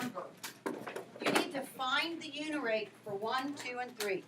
number. You need to find the unit rate for 1, 2, and 3.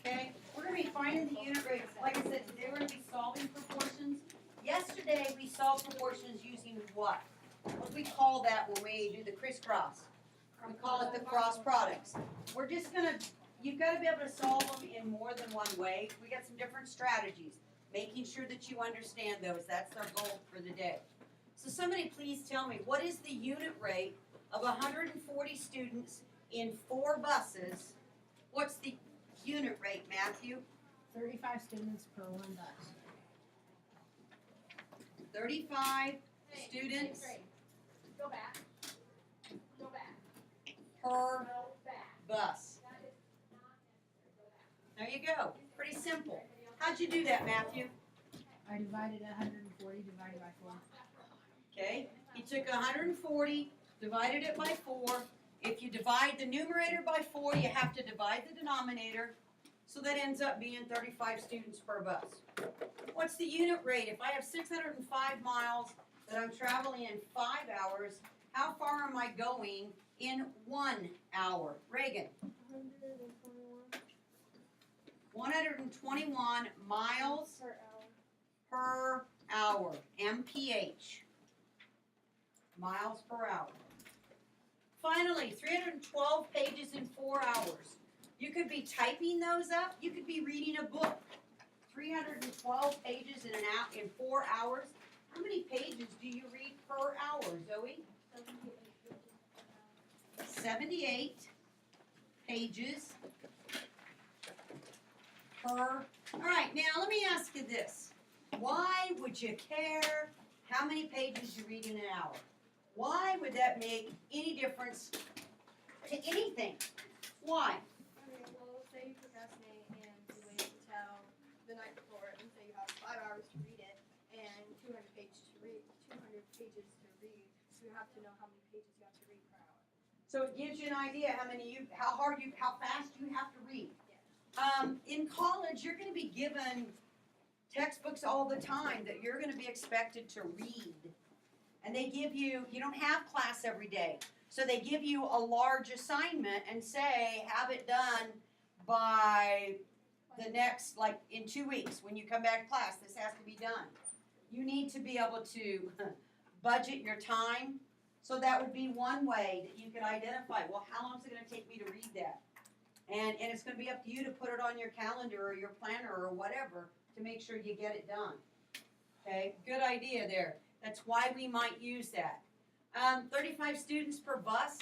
Okay, we're going to be finding the unit rates. Like I said, today we're going to be solving proportions. Yesterday we solved proportions using what? What do we call that when we do the crisscross? We call it the cross products. We're just going to, you've got to be able to solve them in more than one way. We got some different strategies. Making sure that you understand those. That's our goal for the day. So somebody please tell me, what is the unit rate of 140 students in 4 buses? What's the unit rate, Matthew? 35 students per 1 bus. 35 students Go back. Go back. per Go back. bus. There you go. Pretty simple. How'd you do that, Matthew? I divided 140 divided by 4. Okay, you took 140, divided it by 4. If you divide the numerator by 4, you have to divide the denominator. So that ends up being 35 students per bus. What's the unit rate? If I have 605 miles that I'm traveling in 5 hours, how far am I going in 1 hour? Reagan? 121 miles per hour, MPH, miles per hour. Finally, 312 pages in 4 hours. You could be typing those up. You could be reading a book. 312 pages in 4 hours. How many pages do you read per hour, Zoe? 78 pages per. All right, now let me ask you this. Why would you care how many pages you read in an hour? Why would that make any difference to anything? Why? Okay, well, say you procrastinate and you wait until the night before, and say you have 5 hours to read it and 200 pages to read. So you have to know how many pages you have to read per hour. So it gives you an idea how fast you have to read. In college, you're going to be given textbooks all the time that you're going to be expected to read. And they give you don't have class every day. So they give you a large assignment and say, have it done by the next, like in 2 weeks. When you come back to class, this has to be done. You need to be able to budget your time. So that would be one way that you could identify, well, how long is it going to take me to read that? And it's going to be up to you to put it on your calendar or your planner or whatever to make sure you get it done. Okay, good idea there. That's why we might use that. 35 students per bus.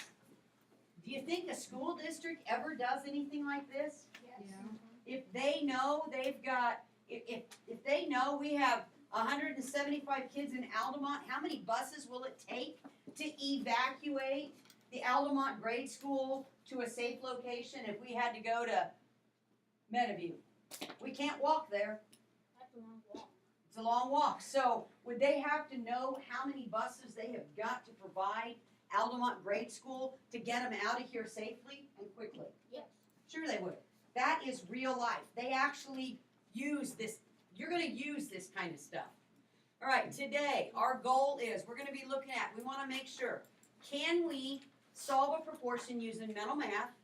Do you think a school district ever does anything like this? Yes. Yeah. If they know they've got, if they know we have 175 kids in Altamont, how many buses will it take to evacuate the Altamont grade school to a safe location if we had to go to Meadowview? We can't walk there. That's a long walk. It's a long walk. So would they have to know how many buses they have got to provide Altamont grade school to get them out of here safely and quickly? Yes. Sure they would. That is real life. They actually use this. You're going to use this kind of stuff. All right, today our goal is we're going to be looking at, we want to make sure, can we solve a proportion using mental math?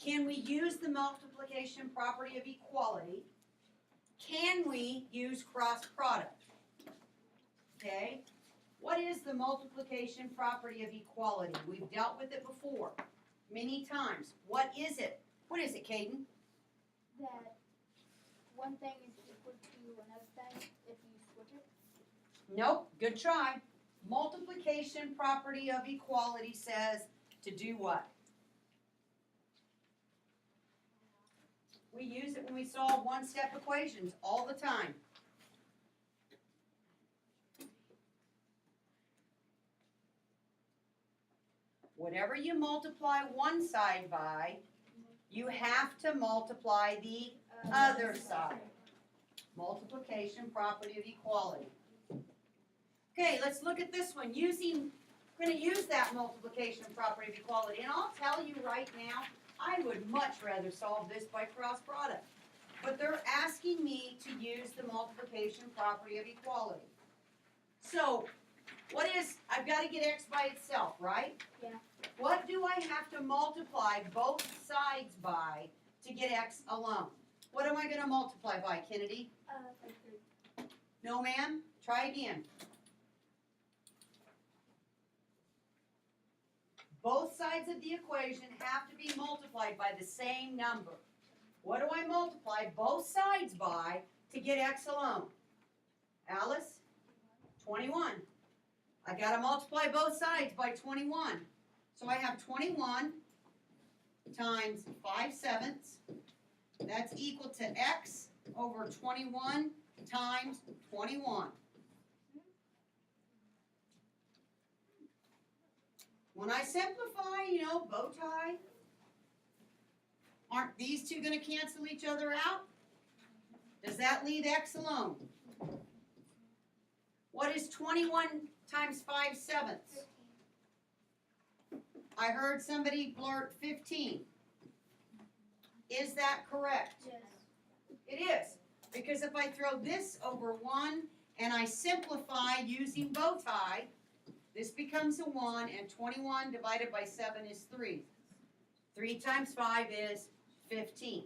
Can we use the multiplication property of equality? Can we use cross product? Okay, what is the multiplication property of equality? We've dealt with it before, many times. What is it? What is it, Caden? That one thing is equal to another thing if you switch it. Nope, good try. Multiplication property of equality says to do what? We use it when we solve one-step equations all the time. Whatever you multiply one side by, you have to multiply the other side. Multiplication property of equality. Okay, let's look at this one. We're going to use that multiplication property of equality. And I'll tell you right now, I would much rather solve this by cross product. But they're asking me to use the multiplication property of equality. So, I've got to get x by itself, right? Yeah. What do I have to multiply both sides by to get x alone? What am I going to multiply by, Kennedy? 33. No, ma'am? Try again. Both sides of the equation have to be multiplied by the same number. What do I multiply both sides by to get x alone? Alice? 21. I got to multiply both sides by 21. So I have 21 times 5/7. That's equal to x over 21 times 21. When I simplify, bow tie, aren't these two going to cancel each other out? Does that leave x alone? What is 21 times 5/7? I heard somebody blurt 15. Is that correct? Yes. It is. Because if I throw this over 1 and I simplify using bow tie, this becomes a 1, and 21 divided by 7 is 3. 3 times 5 is 15.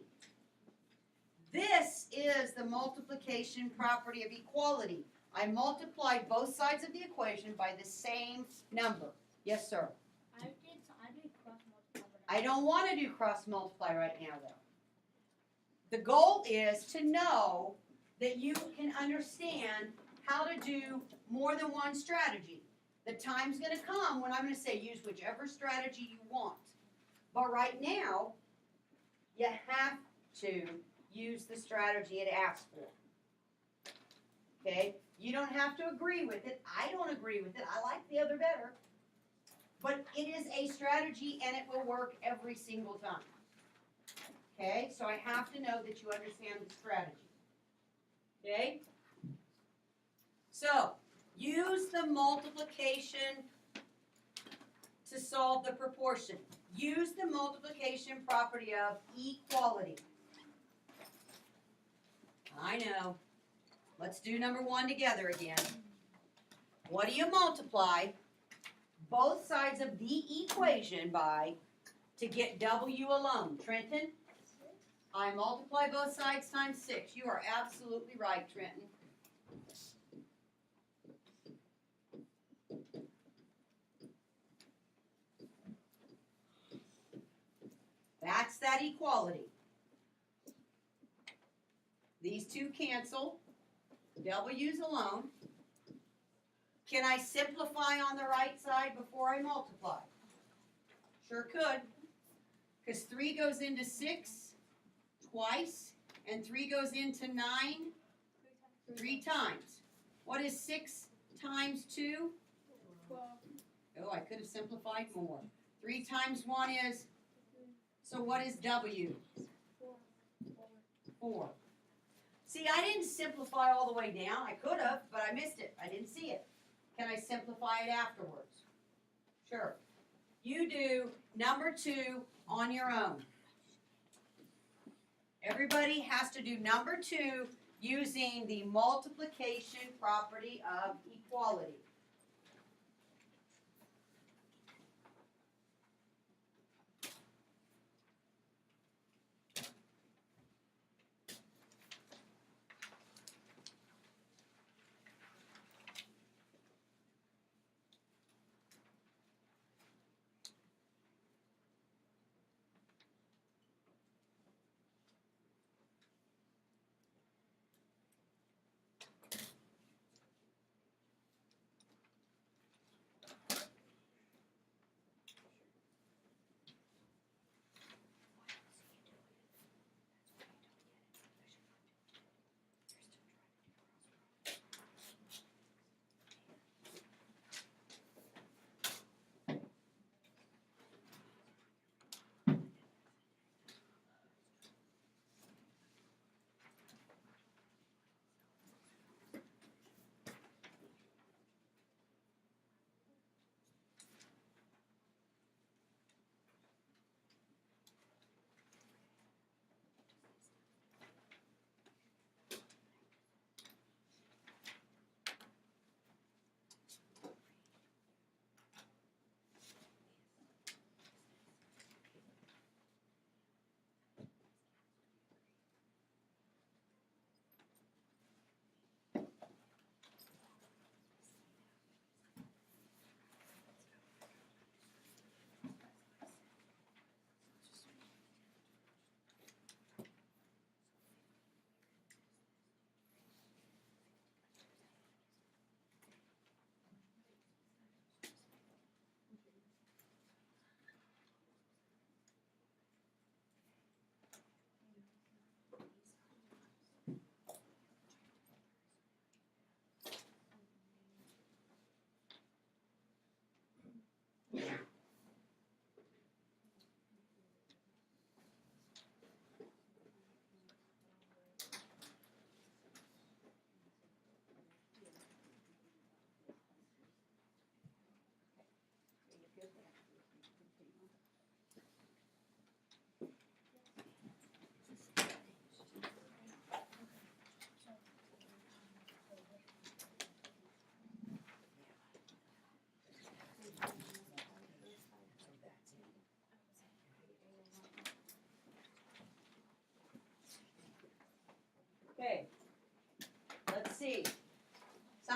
This is the multiplication property of equality. I multiply both sides of the equation by the same number. Yes, sir? I did cross multiply. I don't want to do cross multiply right now, though. The goal is to know that you can understand how to do more than one strategy. The time's going to come when I'm going to say use whichever strategy you want. But right now, you have to use the strategy it asks for. Okay? You don't have to agree with it. I don't agree with it. I like the other better. But it is a strategy and it will work every single time. Okay? So I have to know that you understand the strategy. Okay? So, use the multiplication to solve the proportion. Use the multiplication property of equality. I know. Let's do number 1 together again. What do you multiply both sides of the equation by to get W alone? Trenton? I multiply both sides times 6. You are absolutely right, Trenton. That's that equality. These two cancel. W's alone. Can I simplify on the right side before I multiply? Sure could. Because 3 goes into 6 twice, and 3 goes into 9 3 times. What is 6 times 2? 12. Oh, I could have simplified more. 3 times 1 is, so what is W? 4. See, I didn't simplify all the way down. I could have, but I missed it. I didn't see it. Can I simplify it afterwards? Sure. You do number 2 on your own. Everybody has to do number 2 using the multiplication property of equality.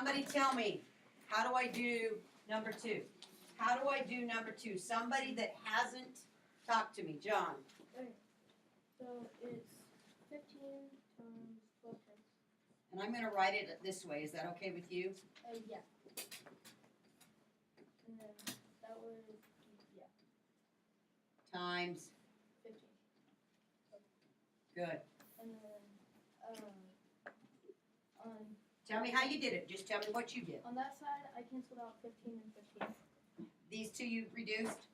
Somebody tell me, how do I do number 2? How do I do number 2? Somebody that hasn't talked to me, John. So it's 15 times 12 times. And I'm gonna write it this way, is that okay with you? Yeah. And then that was, yeah, Times, 15. good. And then, on, Tell me how you did it, just tell me what you did. on that side, I canceled out 15 and 15. These two you reduced,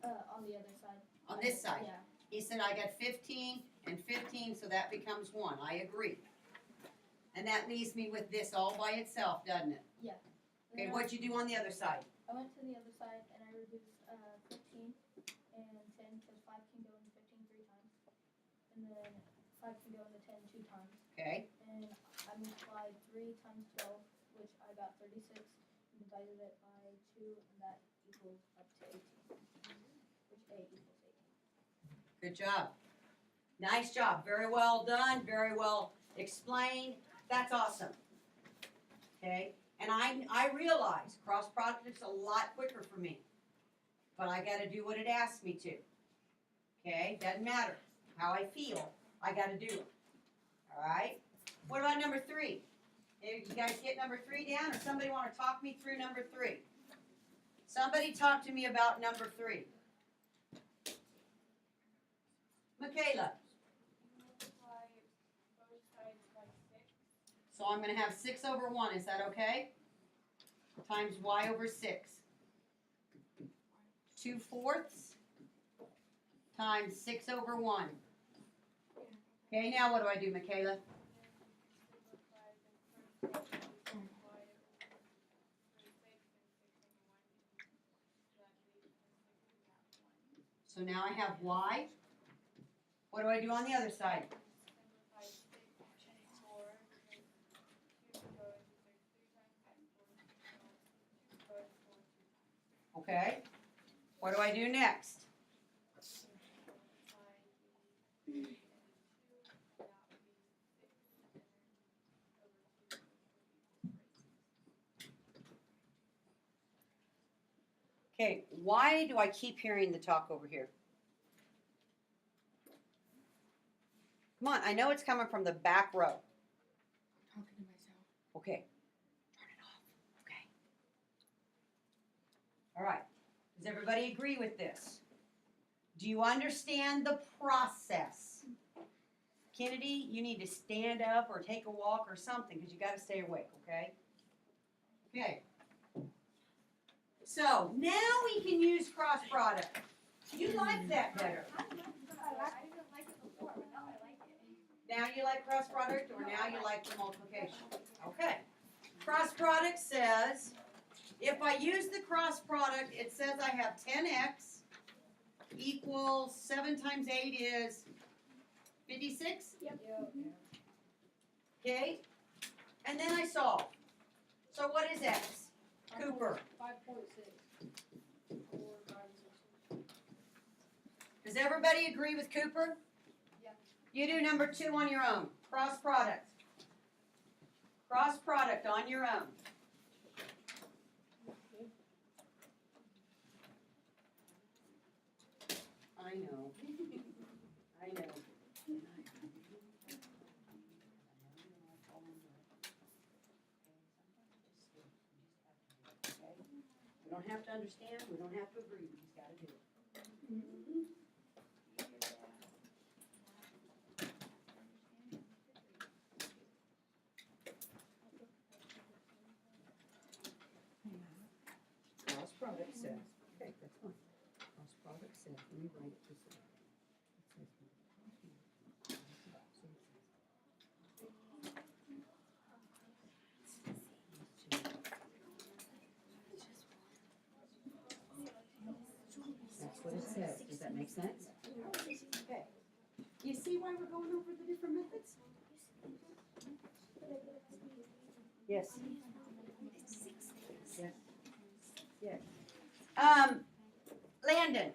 On the other side. on this side. Yeah. He said I got 15 and 15, so that becomes 1, I agree. And that leaves me with this all by itself, doesn't it? And Okay, then what'd you do on the other side? I went to the other side and I reduced 15 and 10 because 5 can go into 15 3 times. And then 5 can go into 10 2 times. Okay, And I multiplied 3 times 12, which I got 36, and divided it by 2, and that equals up to 18. Which A equals 18. good job. Nice job, very well done, very well explained, that's awesome. Okay, and I realize cross product is a lot quicker for me, but I gotta do what it asks me to. Okay, doesn't matter how I feel, I gotta do it. Alright, what about number 3? Hey, you guys get number 3 down, or somebody wanna talk me through number 3? Somebody talk to me about number 3. Michaela. Multiply both sides by 6. So I'm gonna have 6 over 1, is that okay? Times y over 6. 2/4 times 6 over 1. Okay, now what do I do, Michaela? Simplify the first y over 6 and 6 over 1. That leaves 6 and that 1. So now I have y. What do I do on the other side? Simplify 6 and 4 because 2 can go into 6 3 times and 4 can go into 4 2 times. Okay. What do I do next? Simplify the 3 and the 2, that would be 6 and then over 2 Okay, why do I keep hearing the talk over here? Come on, I know it's coming from the back row. Talking to myself. Okay, turn it off. Okay. All right. Does everybody agree with this? Do you understand the process? Kennedy, you need to stand up or take a walk or something because you got to stay awake, okay? Okay. So now we can use cross product. You like that better. I didn't like it before, but now I like it. Now you like cross product or now you like the multiplication? Okay. Cross product says, if I use the cross product, it says I have 10x equals 7 times 8 is 56? Yep. Okay? And then I solve. So what is x? Cooper. 5.6. Does everybody agree with Cooper? Yep. You do number 2 on your own. Cross product. Cross product on your own. I know. I know. We don't have to understand, we don't have to agree, we just gotta do it. Cross product says, okay, that's fine. Cross product says, let me write it this way. It says, that's what it says. Does that make sense? Okay. You see why we're going over the different methods? Yes. Yes. Yes. Landon,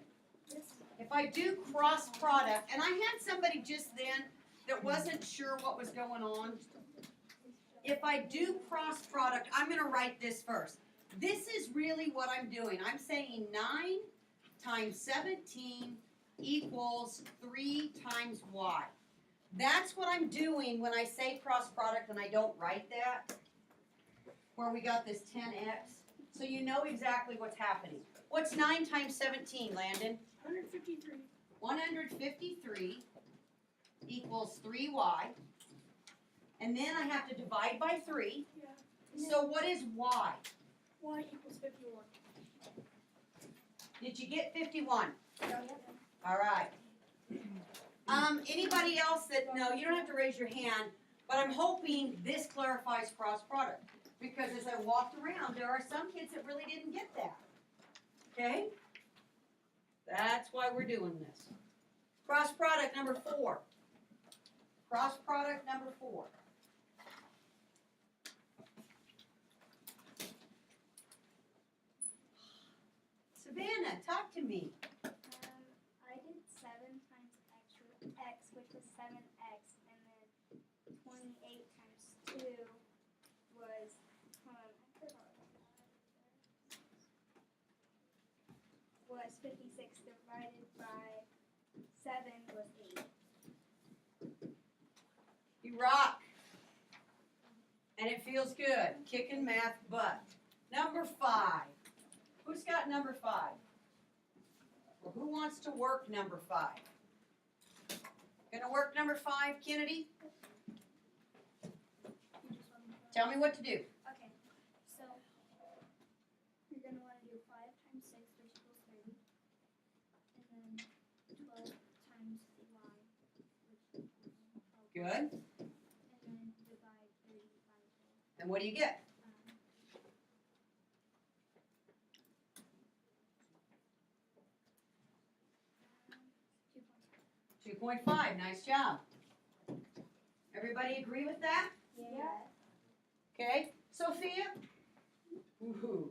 if I do cross product, and I had somebody just then that wasn't sure what was going on. if I do cross product, I'm gonna write this first. This is really what I'm doing. I'm saying 9 times 17 equals 3 times y. That's what I'm doing when I say cross product and I don't write that. Where we got this 10x. So you know exactly what's happening. What's 9 times 17, Landon? 153. 153 equals 3y. And then I have to divide by 3. Yeah. So what is y? Y equals 51. Did you get 51? Yeah. All right. Anybody else that, no, you don't have to raise your hand, but I'm hoping this clarifies cross product. Because as I walked around, there are some kids that really didn't get that. Okay? That's why we're doing this. Cross product number 4. Cross product number 4. Savannah, talk to me. I did 7 times x, which was 7x, and then 28 times 2 was, hold on, I forgot what that was 56 divided by 7 was 8. You rock. And it feels good. Kicking math butt. Number 5. Who's got number 5? Well, who wants to work number 5? Gonna work number 5, Kennedy? You just want me to Tell me what to do. Okay, so you're going to want to do 5 times 6, which equals 30, and then 12 times y, which equals 12. Good. And then divide 30 by 12. And what do you get? 2.5. Nice job. Everybody agree with that? Yeah. Okay. Sophia? Woohoo.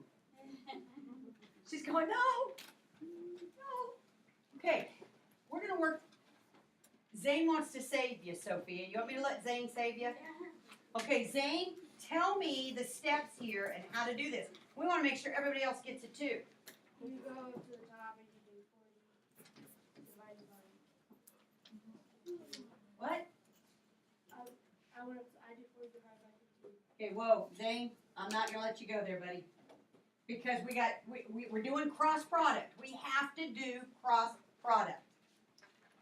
She's going, no. No. Okay. We're going to work. Zane wants to save you, Sophia. You want me to let Zane save you? Okay, Zane, tell me the steps here and how to do this. We want to make sure everybody else gets it too. You go to the top and you do 40 divided by. What? I do 40 divided by 15. Okay, whoa, Zane, I'm not gonna let you go there, buddy. Because we're doing cross product. We have to do cross product.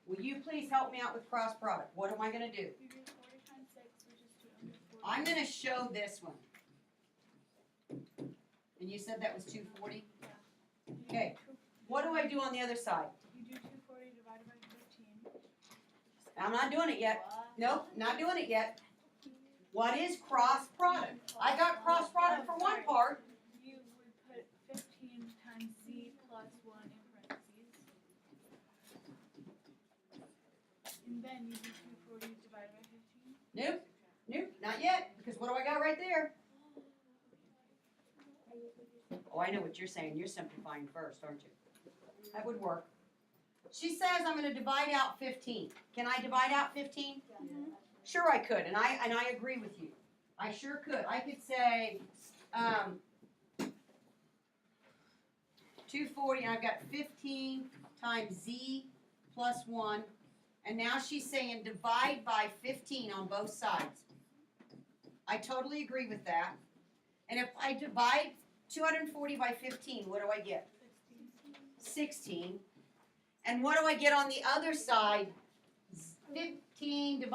Will you please help me out with cross product? What am I gonna do? You do 40 times 6, which is 240. I'm gonna show this one. And you said that was 240? Okay. What do I do on the other side? You do 240 divided by 15. I'm not doing it yet. Nope, not doing it yet. What is cross product? I got cross product for one part. You would put 15 times z plus 1 in parentheses. And then you do 240 divided by 15. Nope, not yet. Because what do I got right there? Oh, I know what you're saying. You're simplifying first, aren't you? That would work. She says I'm going to divide out 15. Can I divide out 15? Sure I could, and I agree with you. I sure could. I could say 240, and I've got 15 times z plus 1. And now she's saying divide by 15 on both sides. I totally agree with that. And if I divide 240 by 15, what do I get? 16. And what do I get on the other side? 15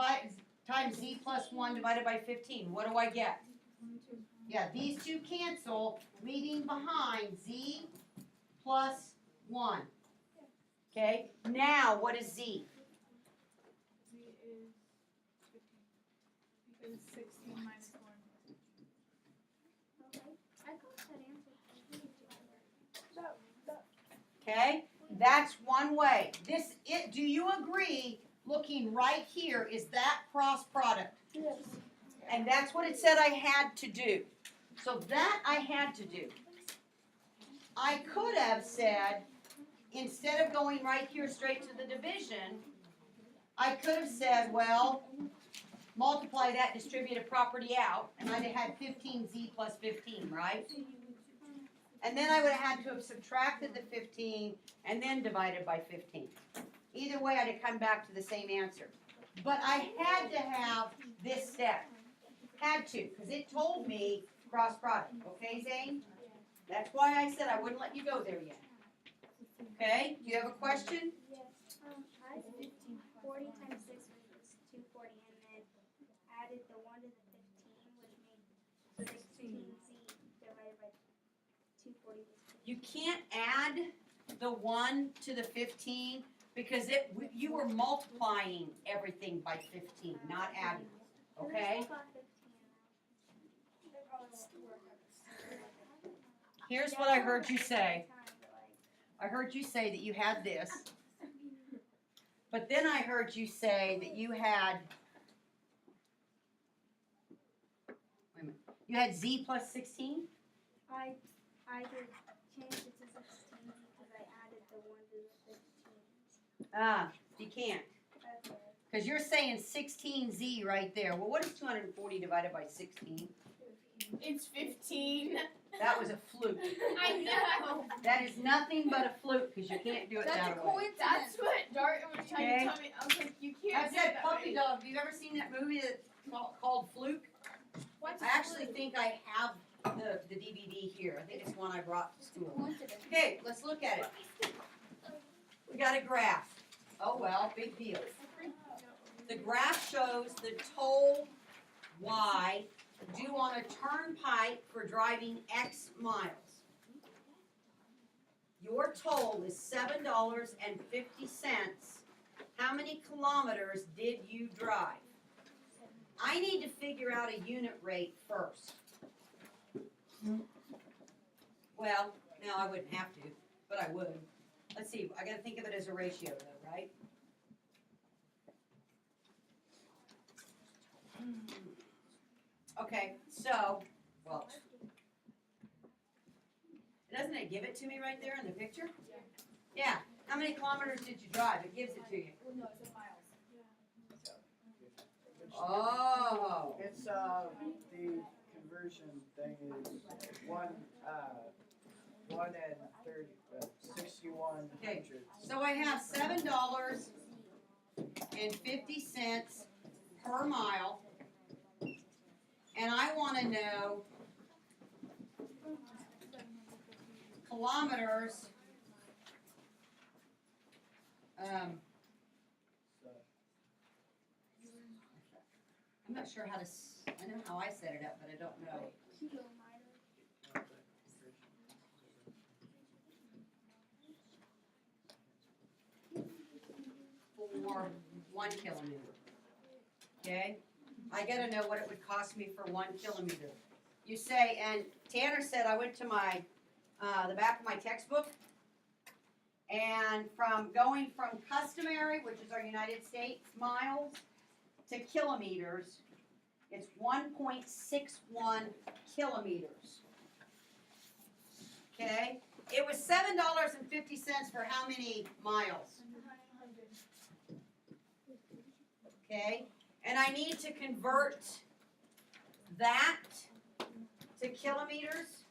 times z plus 1 divided by 15. What do I get? Yeah, these two cancel, leaving behind z plus 1. Okay, now what is z? Z is 15. Because 16 minus 1. Okay, I got that answer. Okay, that's one way. Do you agree, looking right here, is that cross product? Yes. And that's what it said I had to do. So that I had to do. I could have said, instead of going right here straight to the division, I could have said, well, multiply that distributed property out, and I'd have had 15Z plus 15, right? And then I would have had to have subtracted the 15 and then divided by 15. Either way, I'd have come back to the same answer. But I had to have this step. Had to, because it told me cross product. Okay, Zane? That's why I said I wouldn't let you go there yet. Okay, do you have a question? Yes. I 40 times 6 was 240, and then added the 1 to the 15, which made 16Z divided by 240. You can't add the 1 to the 15 because you were multiplying everything by 15, not adding. Okay? They probably won't work out. Here's what I heard you say. I heard you say that you had this. But then I heard you say that you had, wait a minute, you had Z plus 16? I did change it to 16 because I added the 1 to the 15. Ah, you can't. Okay. Because you're saying 16Z right there. Well, what is 240 divided by 16? It's 15. That was a fluke. I know. That is nothing but a fluke because you can't do it That's a that way. coincidence. That's what Dart was trying Okay. to tell me. I was like, you I can't do it said that puppy way. dog. Have you ever seen that movie that's called Fluke? What's I actually think I have the DVD here. I think it's one I brought to school. coincidence? Okay, let's look at it. We got a graph. Oh well, big deal. The graph shows the toll Y due on a turnpike for driving X miles. Your toll is $7.50. How many kilometers did you drive? I need to figure out a unit rate first. Well, no, I wouldn't have to, but I would. Let's see, I gotta think of it as a ratio though, right? Okay, so, well, doesn't it give it to me right there in the picture? Yeah, how many kilometers did you drive? It gives it to you. Well, no, it's in miles. Oh, It's, the conversion thing is one and 61 Okay. hundredths. so I have $7.50 per mile. And I wanna know kilometers. I'm not sure how to, I know how I set it up, but I don't know. For 1 kilometer. Okay? I gotta know what it would cost me for 1 kilometer. You say, and Tanner said I went to my, the back of my textbook, and going from customary, which is our United States miles, to kilometers, it's 1.61 kilometers. Okay? It was $7.50 for how many miles? Okay? And I need to convert that to kilometers.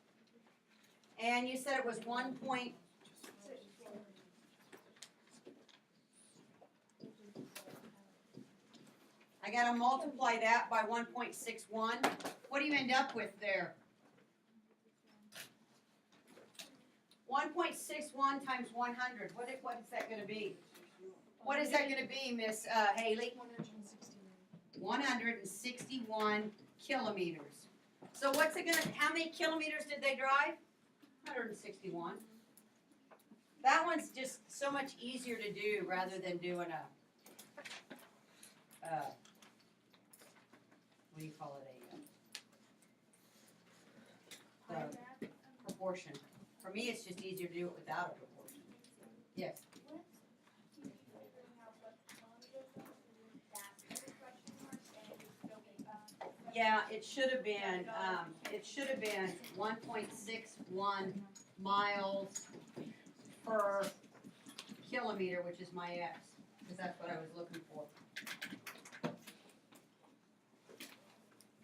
And you said it was 1 point. I gotta multiply that by 1.61. What do you end up with there? 1.61 times 100. What is that gonna be? What is that gonna be, Miss Haley? 161 kilometers. So what's it gonna, how many kilometers did they drive? 161. That one's just so much easier to do rather than doing what do you call it, proportion. For me, it's just easier to do it without a proportion. Yes. Yeah, it should have been 1.61 miles per kilometer, which is my X, because that's what I was looking for.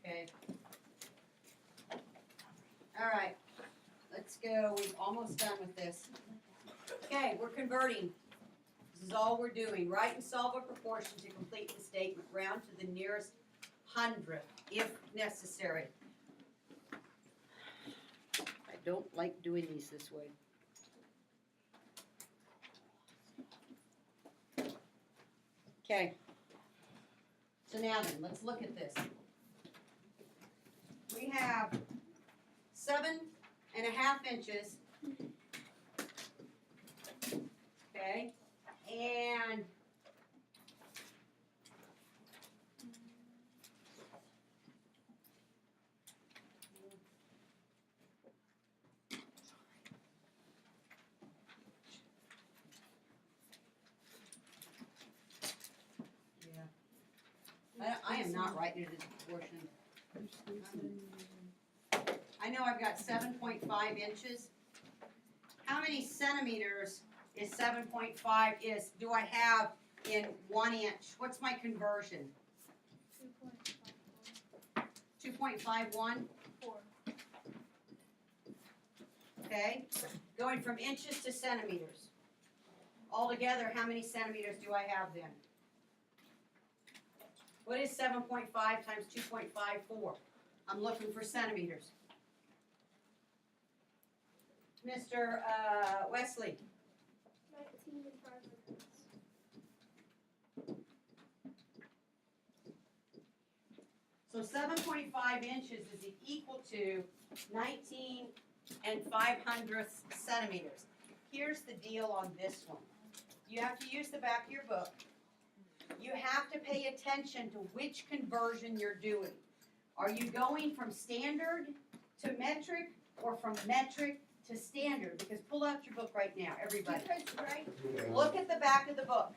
Okay. All right, let's go. We've almost done with this. Okay, we're converting. This is all we're doing. Write and solve a proportion to complete the statement. Round to the nearest hundredth, if necessary. I don't like doing these this way. Okay. So now then, let's look at this. We have 7.5 inches. Okay, and I am not writing it as a proportion. I know I've got 7.5 inches. How many centimeters is 7.5 do I have in 1 inch? What's my conversion? 2.51? Okay, going from inches to centimeters. Altogether, how many centimeters do I have then? What is 7.5 times 2.54? I'm looking for centimeters. Mr. Wesley. 19 and 5 hundredths. So 7.5 inches is equal to 19 and 5/100 centimeters. Here's the deal on this one. You have to use the back of your book. You have to pay attention to which conversion you're doing. Are you going from standard to metric or from metric to standard? Because pull out your book right now, everybody. Look at the back of the book.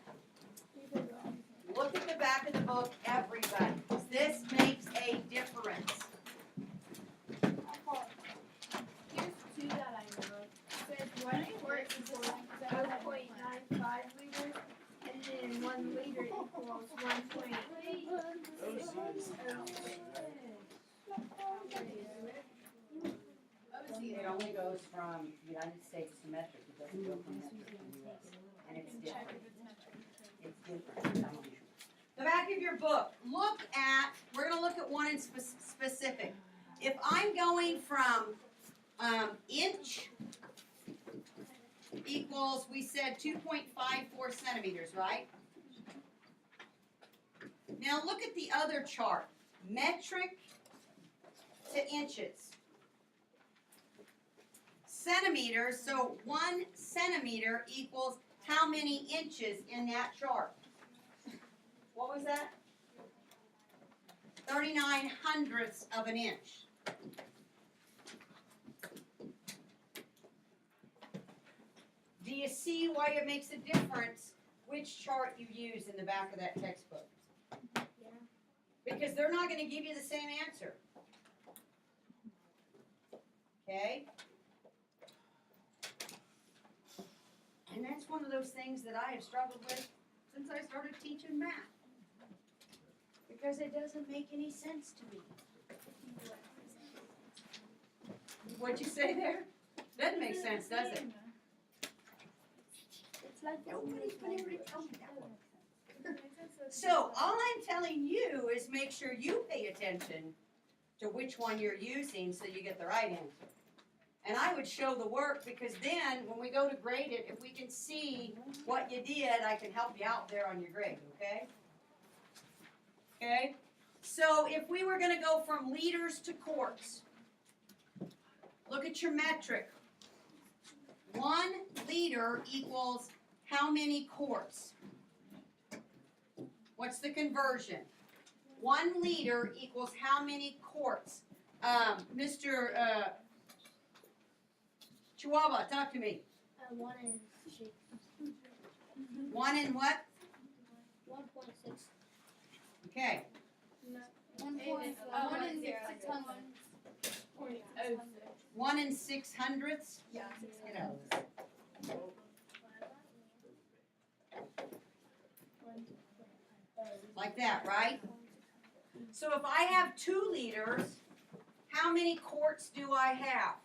Look at the back of the book, everybody. This makes a difference. Here's two that I know of. Says 1 quart equals 0.95 liters, and then 1 liter equals 1.8. It only goes from United States to metric. It doesn't go from metric to US. And it's different. It's different. I'm telling you. The back of your book. Look at. We're going to look at one in specific. If I'm going from inch equals, we said 2.54 centimeters, right? Now look at the other chart. Metric to inches. Centimeters, so 1 centimeter equals how many inches in that chart? What was that? 39/100ths of an inch. Do you see why it makes a difference which chart you use in the back of that textbook? Because they're not going to give you the same answer. Okay? And that's one of those things that I have struggled with since I started teaching math. Because it doesn't make any sense to me. What'd you say there? Doesn't make sense, does it? It's like Nobody's been able to tell me that one. So all I'm telling you is make sure you pay attention to which one you're using so you get the right answer. And I would show the work because then when we go to grade it, if we can see what you did, I can help you out there on your grade, okay? Okay? So if we were going to go from liters to quarts, look at your metric. 1 liter equals how many quarts? What's the conversion? 1 liter equals how many quarts? Mr. Chihuahua, talk to me. 1 and 6. 1 and what? 1.6. Okay. 1 and 6/100ths? Yeah. You know. Like that, right? So if I have 2 liters, how many quarts do I have?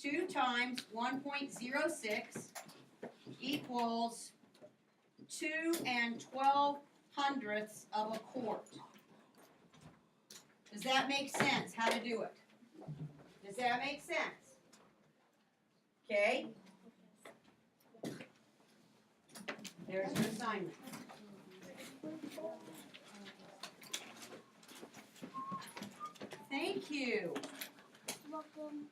2 times 1.06 equals 2 12/12 of a quart. Does that make sense, how to do it? Does that make sense? Okay? There's your assignment. Thank you. Welcome.